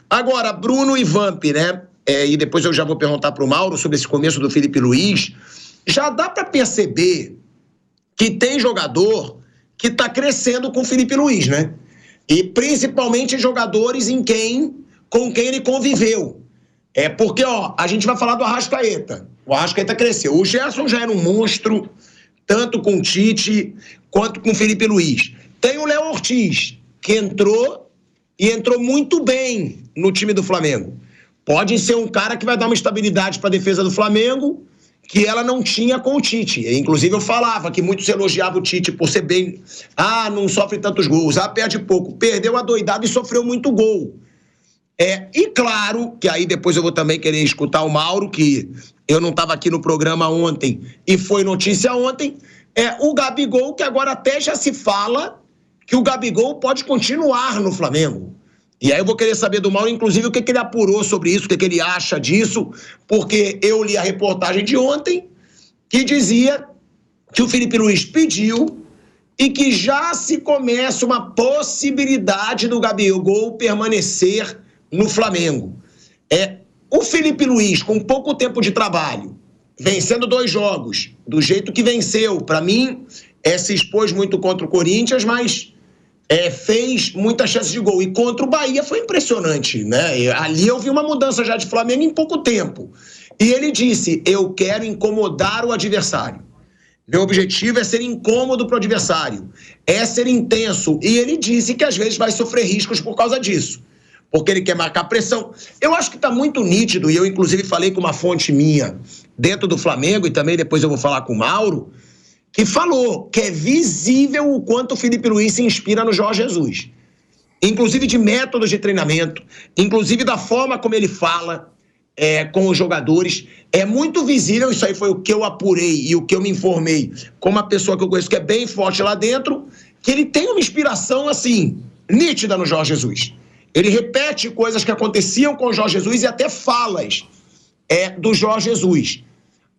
Agora, Bruno e Vamp, né? E depois eu já vou perguntar para o Mauro sobre esse começo do Felipe Luiz. Já dá para perceber que tem jogador que está crescendo com o Felipe Luiz, né? E principalmente jogadores com quem ele conviveu. Porque, a gente vai falar do Arrascaeta. O Arrascaeta cresceu. O Gerson já era um monstro, tanto com o Tite quanto com o Felipe Luiz. Tem o Léo Ortiz, que entrou muito bem no time do Flamengo. Pode ser um cara que vai dar uma estabilidade para a defesa do Flamengo que ela não tinha com o Tite. Inclusive eu falava que muitos elogiavam o Tite por ser bem... não sofre tantos gols, perde pouco. Perdeu a doidada e sofreu muito gol. E claro, que aí depois eu vou também querer escutar o Mauro, que eu não estava aqui no programa ontem e foi notícia ontem, o Gabigol, que agora até já se fala que o Gabigol pode continuar no Flamengo. E aí eu vou querer saber do Mauro, inclusive, o que ele apurou sobre isso, o que ele acha disso, porque eu li a reportagem de ontem que dizia que o Felipe Luiz pediu e que já se começa uma possibilidade do Gabigol permanecer no Flamengo. O Felipe Luiz, com pouco tempo de trabalho, vencendo 2 jogos, do jeito que venceu, para mim, se expôs muito contra o Corinthians, mas... fez muitas chances de gol. E contra o Bahia foi impressionante, né? Ali eu vi uma mudança já de Flamengo em pouco tempo. E ele disse, eu quero incomodar o adversário. Meu objetivo é ser incômodo para o adversário. É ser intenso. E ele disse que às vezes vai sofrer riscos por causa disso. Porque ele quer marcar pressão. Eu acho que está muito nítido, e eu inclusive falei com uma fonte minha dentro do Flamengo, e também depois eu vou falar com o Mauro, que falou que é visível o quanto o Felipe Luiz se inspira no Jorge Jesus. Inclusive de métodos de treinamento, inclusive da forma como ele fala com os jogadores. É muito visível, isso aí foi o que eu apurei e o que eu me informei com uma pessoa que eu conheço que é bem forte lá dentro, que ele tem uma inspiração, assim, nítida no Jorge Jesus. Ele repete coisas que aconteciam com o Jorge Jesus e até falas do Jorge Jesus.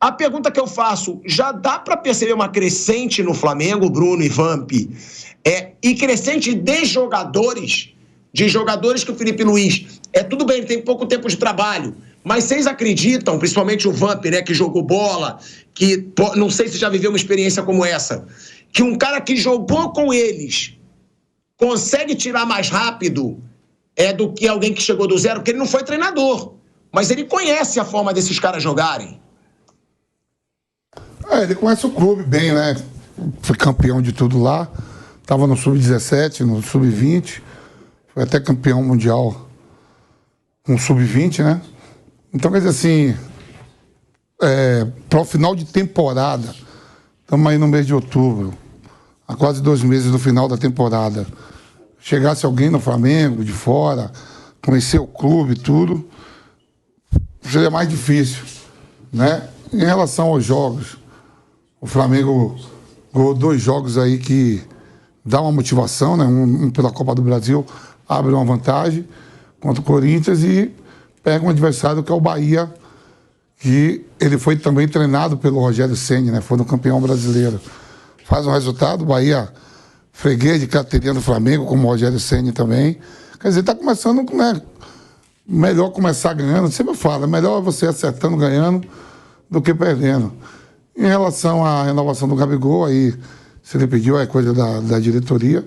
A pergunta que eu faço, já dá para perceber uma crescente no Flamengo, Bruno e Vamp, e crescente de jogadores que o Felipe Luiz, tudo bem, ele tem pouco tempo de trabalho, mas vocês acreditam, principalmente o Vamp, né, que jogou bola, que não sei se já viveu uma experiência como essa, que um cara que jogou com eles consegue tirar mais rápido do que alguém que chegou do zero, porque ele não foi treinador, mas ele conhece a forma desses caras jogarem. Ele conhece o clube bem, né? Foi campeão de tudo lá. Estava no Sub-17, no Sub-20. Foi até campeão mundial com o Sub-20, né? Então, quer dizer assim, para o final de temporada, estamos aí no mês de outubro, há quase 2 meses do final da temporada, chegasse alguém no Flamengo, de fora, conhecer o clube, tudo, seria mais difícil, né? Em relação aos jogos, o Flamengo ganhou 2 jogos aí que dá uma motivação, né? Um pela Copa do Brasil, abre uma vantagem contra o Corinthians e pega um adversário que é o Bahia, que ele foi também treinado pelo Rogério Ceni, né? Foi no campeão brasileiro. Faz um resultado, o Bahia freguês de carteirinha do Flamengo, como o Rogério Ceni também. Quer dizer, está começando, né? Melhor começar ganhando, sempre falo, é melhor você acertando, ganhando, do que perdendo. Em relação à renovação do Gabigol, aí, se ele pediu, é coisa da diretoria,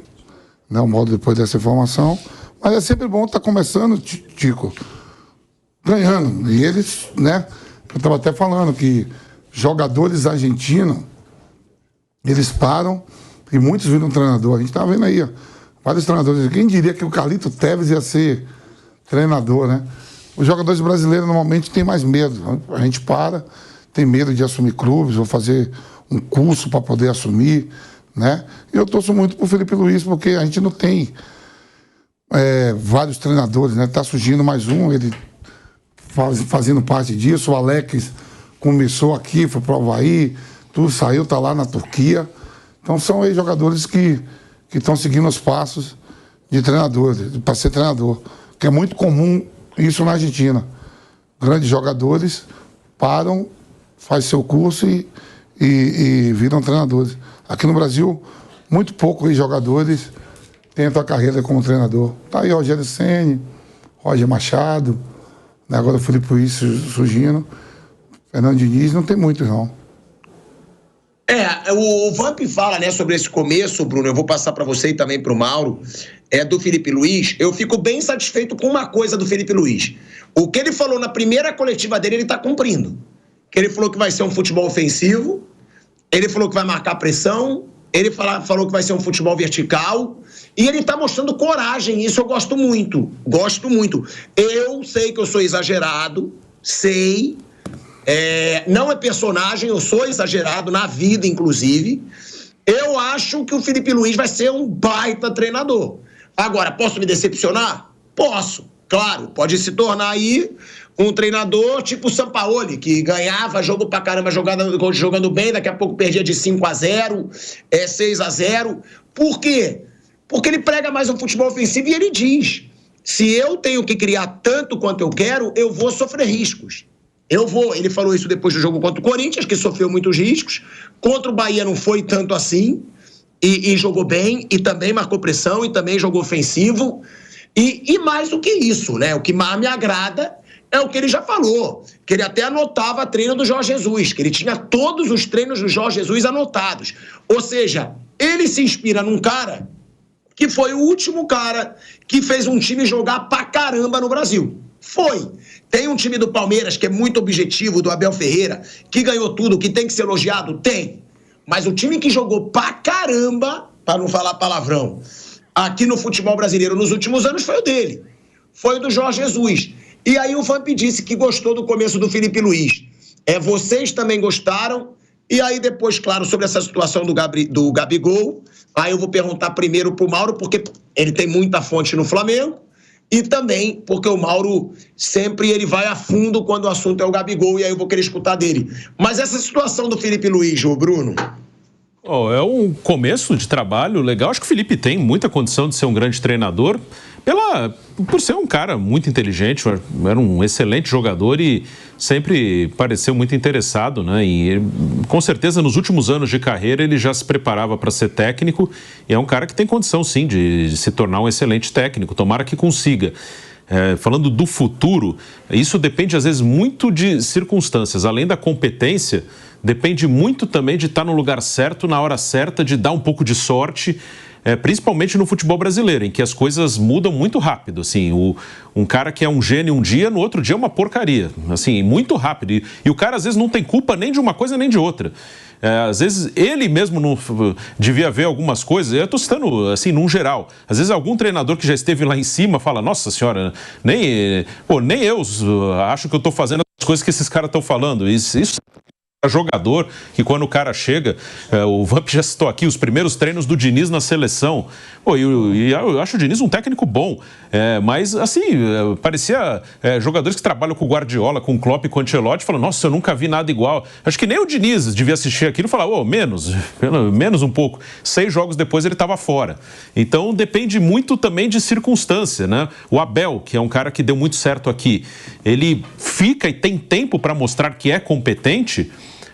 né, o modo depois dessa informação. Mas é sempre bom estar começando, Tico, ganhando. E eles, né, eu estava até falando que jogadores argentinos, eles param e muitos viram treinador. A gente estava vendo aí, ó, vários treinadores. Quem diria que o Carlito Tevez ia ser treinador, né? Os jogadores brasileiros normalmente têm mais medo. A gente tem medo de assumir clubes, vou fazer um curso para poder assumir, né? E eu torço muito pro Felipe Luiz, porque a gente não tem vários treinadores, né? Tá surgindo mais um, ele fazendo parte disso. O Alex começou aqui, foi pro Avaí, tudo saiu, tá lá na Turquia. Então são aí jogadores que estão seguindo os passos de treinador, para ser treinador. Que é muito comum isso na Argentina. Grandes jogadores param, faz seu curso e viram treinadores. Aqui no Brasil, muito poucos jogadores tentam a carreira como treinador. Tá aí Rogério Ceni, Roger Machado, né? Agora o Felipe Luiz surgindo. Fernando Diniz, não tem muito, não. O Vamp fala, né, sobre esse começo, Bruno, eu vou passar para você e também para o Mauro, do Felipe Luiz. Eu fico bem satisfeito com uma coisa do Felipe Luiz. O que ele falou na primeira coletiva dele, ele está cumprindo. Ele falou que vai ser um futebol ofensivo, ele falou que vai marcar pressão, ele falou que vai ser um futebol vertical, e ele está mostrando coragem, isso eu gosto muito, Eu sei que eu sou exagerado, sei, não é personagem, eu sou exagerado na vida, inclusive. Eu acho que o Felipe Luiz vai ser um baita treinador. Agora, posso me decepcionar? Posso, claro, pode se tornar aí um treinador tipo o Sampaoli, que ganhava jogo pra caramba jogando bem, daqui a pouco perdia de 5-0, 6-0. Por quê? Porque ele prega mais um futebol ofensivo e ele diz: se eu tenho que criar tanto quanto eu quero, eu vou sofrer riscos. Ele falou isso depois do jogo contra o Corinthians, que sofreu muitos riscos. Contra o Bahia não foi tanto assim, e jogou bem, e também marcou pressão, e também jogou ofensivo. E mais do que isso, né? O que mais me agrada é o que ele já falou, que ele até anotava treino do Jorge Jesus, que ele tinha todos os treinos do Jorge Jesus anotados. Ou seja, ele se inspira num cara que foi o último cara que fez um time jogar pra caramba no Brasil. Foi. Tem um time do Palmeiras que é muito objetivo, do Abel Ferreira, que ganhou tudo, que tem que ser elogiado? Tem. Mas o time que jogou pra caramba, pra não falar palavrão, aqui no futebol brasileiro nos últimos anos foi o dele. Foi o do Jorge Jesus. E aí o Vamp disse que gostou do começo do Felipe Luiz. Vocês também gostaram. E aí depois, claro, sobre essa situação do Gabigol, aí eu vou perguntar primeiro pro Mauro, porque ele tem muita fonte no Flamengo, e também porque o Mauro sempre ele vai a fundo quando o assunto é o Gabigol, e aí eu vou querer escutar dele. Mas essa situação do Felipe Luiz, ô Bruno... É um começo de trabalho legal. Acho que o Felipe tem muita condição de ser um grande treinador, por ser um cara muito inteligente, era um excelente jogador e sempre pareceu muito interessado, né? E com certeza nos últimos anos de carreira ele já se preparava para ser técnico e é um cara que tem condição sim de se tornar um excelente técnico, tomara que consiga. Falando do futuro, isso depende às vezes muito de circunstâncias, além da competência, depende muito também de estar no lugar certo, na hora certa, de dar um pouco de sorte, principalmente no futebol brasileiro, em que as coisas mudam muito rápido. Assim, um cara que é um gênio um dia, no outro dia é uma porcaria. Assim, muito rápido. E o cara às vezes não tem culpa nem de uma coisa nem de outra. Às vezes ele mesmo não devia ver algumas coisas, eu estou citando assim, num geral. Às vezes algum treinador que já esteve lá em cima fala: nossa senhora, nem eu acho que eu estou fazendo as coisas que esses caras estão falando. Isso jogador, que quando o cara chega, o Vamp já citou aqui os primeiros treinos do Diniz na seleção. Eu acho o Diniz um técnico bom, mas assim, parecia jogadores que trabalham com o Guardiola, com o Klopp e com o Ancelotti, falam: nossa, eu nunca vi nada igual. Acho que nem o Diniz devia assistir aquilo e falar: menos um pouco. 6 jogos depois ele estava fora. Então depende muito também de circunstância, né? O Abel, que é um cara que deu muito certo aqui, ele fica e tem tempo para mostrar que é competente,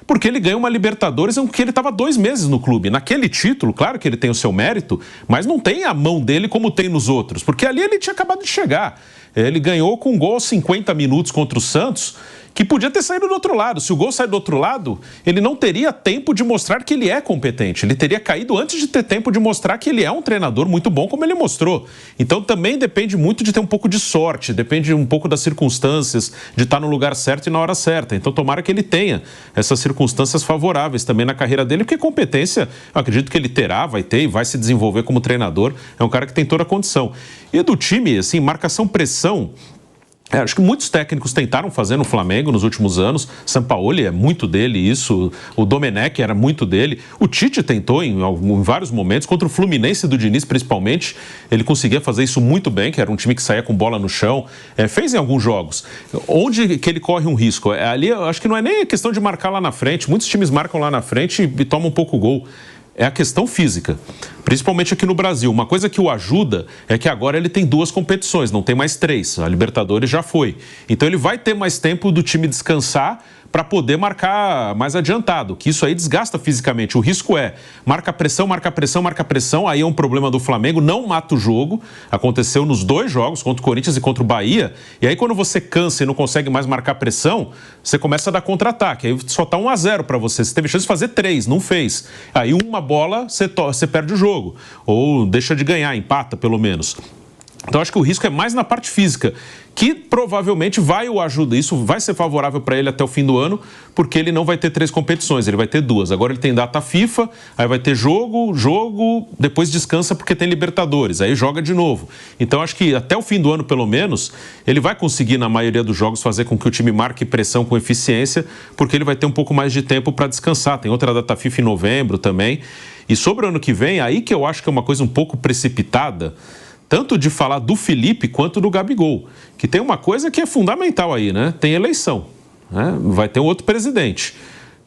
porque ele ganhou uma Libertadores em que ele estava 2 meses no clube. Naquele título, claro que ele tem o seu mérito, mas não tem a mão dele como tem nos outros, porque ali ele tinha acabado de chegar. Ele ganhou com um gol aos 50 minutos contra o Santos, que podia ter saído do outro lado. Se o gol sair do outro lado, ele não teria tempo de mostrar que ele é competente. Ele teria caído antes de ter tempo de mostrar que ele é um treinador muito bom, como ele mostrou. Então também depende muito de ter um pouco de sorte, depende um pouco das circunstâncias, de estar no lugar certo e na hora certa. Então tomara que ele tenha essas circunstâncias favoráveis também na carreira dele, porque competência, eu acredito que ele terá, vai ter e vai se desenvolver como treinador. É um cara que tem toda a condição. E do time, assim, marcação-pressão, acho que muitos técnicos tentaram fazer no Flamengo nos últimos anos. Sampaoli é muito dele isso, o Domenech era muito dele. O Tite tentou em vários momentos, contra o Fluminense do Diniz principalmente, ele conseguia fazer isso muito bem, que era um time que saía com bola no chão, fez em alguns jogos. Onde que ele corre um risco? Ali eu acho que não é nem a questão de marcar lá na frente, muitos times marcam lá na frente e tomam um pouco gol. É a questão física, principalmente aqui no Brasil. Uma coisa que o ajuda é que agora ele tem 2 competições, não tem mais 3. A Libertadores já foi. Então ele vai ter mais tempo do time descansar para poder marcar mais adiantado, que isso aí desgasta fisicamente. O risco é marca pressão, marca pressão, marca pressão, aí é um problema do Flamengo, não mata o jogo. Aconteceu nos 2 jogos, contra o Corinthians e contra o Bahia, e aí quando você cansa e não consegue mais marcar pressão, você começa a dar contra-ataque, aí só tá 1-0 para você teve chance de fazer 3, não fez. Aí uma bola, você perde o jogo, ou deixa de ganhar, empata pelo menos. Então, acho que o risco é mais na parte física, que provavelmente isso vai ser favorável para ele até o fim do ano, porque ele não vai ter 3 competições, ele vai ter 2. Agora ele tem data FIFA, aí vai ter jogo, depois descansa porque tem Libertadores, aí joga de novo. Então, acho que até o fim do ano, pelo menos, ele vai conseguir, na maioria dos jogos, fazer com que o time marque pressão com eficiência, porque ele vai ter um pouco mais de tempo para descansar. Tem outra data FIFA em novembro também. E sobre o ano que vem, aí que eu acho que é uma coisa um pouco precipitada, tanto de falar do Felipe quanto do Gabigol, que tem uma coisa que é fundamental aí, né? Tem eleição, né? Vai ter um outro presidente.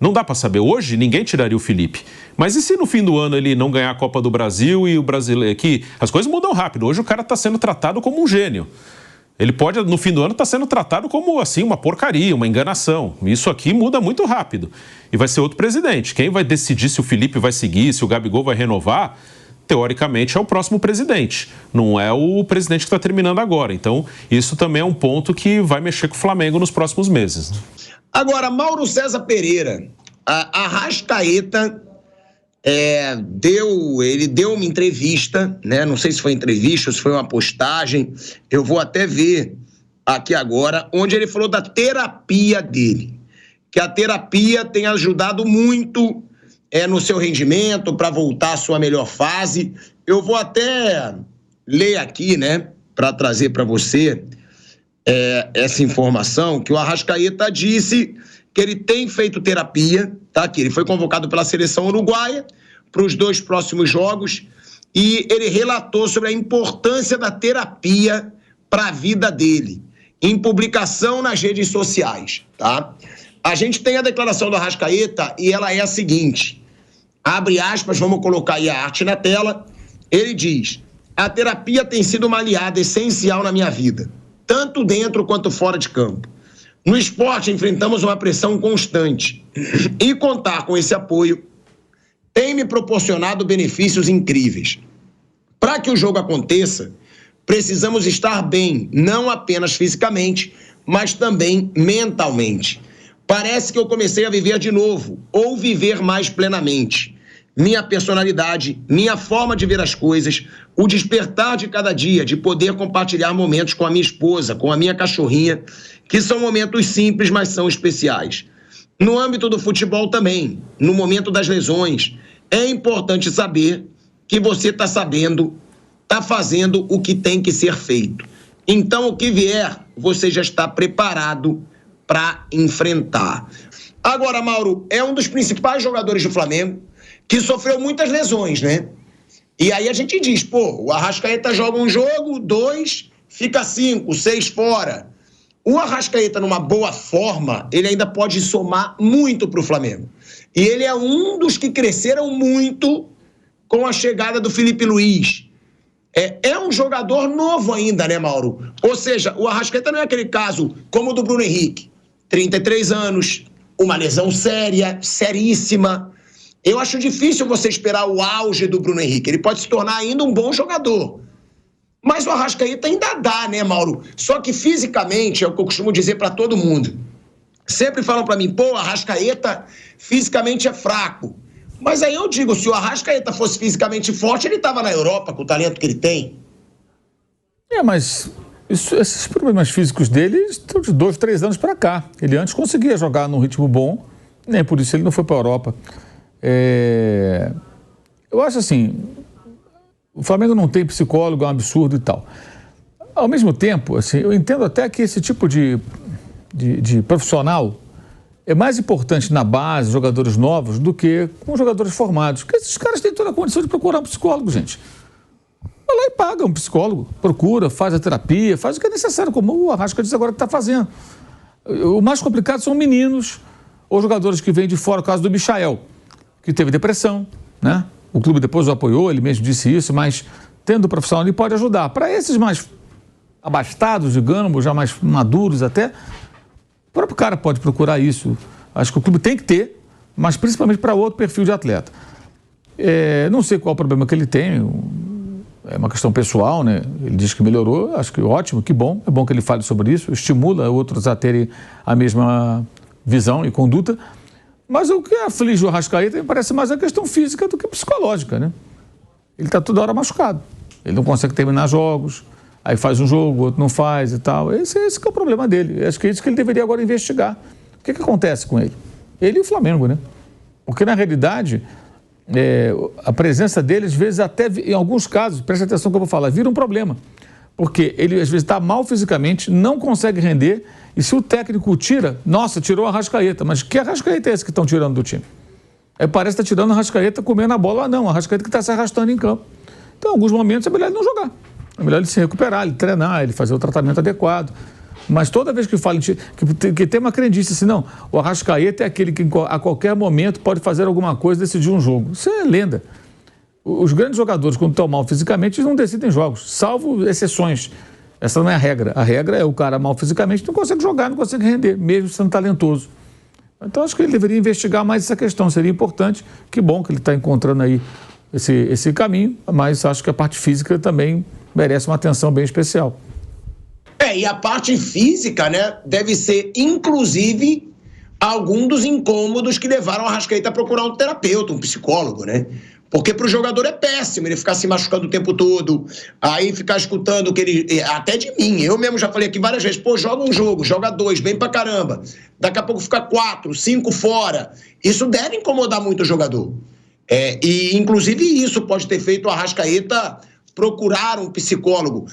Não dá para saber. Hoje, ninguém tiraria o Felipe. Mas e se no fim do ano ele não ganhar a Copa do Brasil e o brasileiro... que as coisas mudam rápido. Hoje o cara está sendo tratado como um gênio. Ele pode, no fim do ano, estar sendo tratado como, assim, uma porcaria, uma enganação. Isso aqui muda muito rápido. E vai ser outro presidente. Quem vai decidir se o Felipe vai seguir, se o Gabigol vai renovar... teoricamente, é o próximo presidente, não é o presidente que está terminando agora. Então, isso também é um ponto que vai mexer com o Flamengo nos próximos meses. Agora, Mauro César Pereira, a Arrascaeta deu uma entrevista, né? Não sei se foi entrevista ou se foi uma postagem, eu vou até ver aqui agora, onde ele falou da terapia dele, que a terapia tem ajudado muito no seu rendimento, para voltar à sua melhor fase. Eu vou até ler aqui, né, para trazer para você essa informação, que o Arrascaeta disse que ele tem feito terapia, tá? Que ele foi convocado pela seleção uruguaia para os 2 próximos jogos, e ele relatou sobre a importância da terapia para a vida dele, em publicação nas redes sociais, tá? A gente tem a declaração do Arrascaeta e ela é a seguinte... Abre aspas, vamos colocar aí a arte na tela. Ele diz: a terapia tem sido uma aliada essencial na minha vida, tanto dentro quanto fora de campo. No esporte, enfrentamos uma pressão constante. E contar com esse apoio tem me proporcionado benefícios incríveis. Para que o jogo aconteça, precisamos estar bem, não apenas fisicamente, mas também mentalmente. Parece que eu comecei a viver de novo, ou viver mais plenamente. Minha personalidade, minha forma de ver as coisas, o despertar de cada dia, de poder compartilhar momentos com a minha esposa, com a minha cachorrinha, que são momentos simples, mas são especiais. No âmbito do futebol também, no momento das lesões, é importante saber que você está fazendo o que tem que ser feito. Então, o que vier, você já está preparado para enfrentar. Agora, Mauro, é um dos principais jogadores do Flamengo que sofreu muitas lesões, né? E aí a gente diz, pô, o Arrascaeta joga um jogo, 2, fica 5, 6 fora. O Arrascaeta, numa boa forma, ele ainda pode somar muito para o Flamengo. E ele é um dos que cresceram muito com a chegada do Felipe Luiz. É um jogador novo ainda, né, Mauro? Ou seja, o Arrascaeta não é aquele caso como o do Bruno Henrique. 33 anos, uma lesão séria, seríssima. Eu acho difícil você esperar o auge do Bruno Henrique. Ele pode se tornar ainda um bom jogador. Mas o Arrascaeta ainda dá, né, Mauro? Só que fisicamente, é o que eu costumo dizer para todo mundo. Sempre falam para mim, pô, o Arrascaeta fisicamente é fraco. Mas aí eu digo, se o Arrascaeta fosse fisicamente forte, ele estava na Europa com o talento que ele tem. Mas esses problemas físicos dele estão de 2, 3 anos para cá. Ele antes conseguia jogar num ritmo bom, nem por isso ele não foi para a Europa. Eu acho assim, o Flamengo não tem psicólogo, é um absurdo e tal. Ao mesmo tempo, assim, eu entendo até que esse tipo de profissional é mais importante na base, jogadores novos, do que com jogadores formados. Porque esses caras têm toda a condição de procurar um psicólogo, gente. Vai lá e paga um psicólogo, procura, faz a terapia, faz o que é necessário, como o Arrascaeta diz agora que está fazendo. O mais complicado são meninos ou jogadores que vêm de fora, o caso do Michael, que teve depressão, né? O clube depois o apoiou, ele mesmo disse isso, mas tendo o profissional ele pode ajudar. Para esses mais abastados, digamos, já mais maduros até, O próprio cara pode procurar isso. Acho que o clube tem que ter, mas principalmente para outro perfil de atleta. Não sei qual o problema que ele tem, é uma questão pessoal, né? Ele diz que melhorou, acho que ótimo, que bom, é bom que ele fale sobre isso, estimula outros a terem a mesma visão e conduta, mas o que aflige o Arrascaeta me parece mais a questão física do que psicológica, né? Ele está toda hora machucado, ele não consegue terminar jogos, aí faz um jogo, outro não faz e tal, esse que é o problema dele, acho que é isso que ele deveria agora investigar. O que acontece com ele? Ele e o Flamengo, né? Porque na realidade... a presença dele, às vezes, até em alguns casos, preste atenção no que eu vou falar, vira um problema. Porque ele, às vezes, está mal fisicamente, não consegue render, e se o técnico tira, nossa, tirou a Arrascaeta, mas que Arrascaeta é esse que estão tirando do time? Parece que está tirando a Arrascaeta comendo a bola, não, a Arrascaeta que está se arrastando em campo. Então, em alguns momentos, é melhor ele não jogar. É melhor ele se recuperar, ele treinar, ele fazer o tratamento adequado. Mas toda vez que fala que tem uma crendice assim, não, o Arrascaeta é aquele que a qualquer momento pode fazer alguma coisa, decidir um jogo. Isso é lenda. Os grandes jogadores, quando estão mal fisicamente, eles não decidem jogos, salvo exceções. Essa não é a regra. A regra é o cara mal fisicamente não consegue jogar, não consegue render, mesmo sendo talentoso. Então acho que ele deveria investigar mais essa questão, seria importante. Que bom que ele está encontrando aí esse caminho, mas acho que a parte física também merece uma atenção bem especial. E a parte física, né, deve ser, inclusive, algum dos incômodos que levaram a Arrascaeta a procurar um terapeuta, um psicólogo, né? Porque para o jogador é péssimo ele ficar se machucando o tempo todo, aí ficar escutando o que ele... Até de mim, eu mesmo já falei aqui várias vezes, joga um jogo, joga 2, bem pra caramba. Daqui a pouco fica 4, 5 fora. Isso deve incomodar muito o jogador. E, inclusive, isso pode ter feito o Arrascaeta procurar um psicólogo.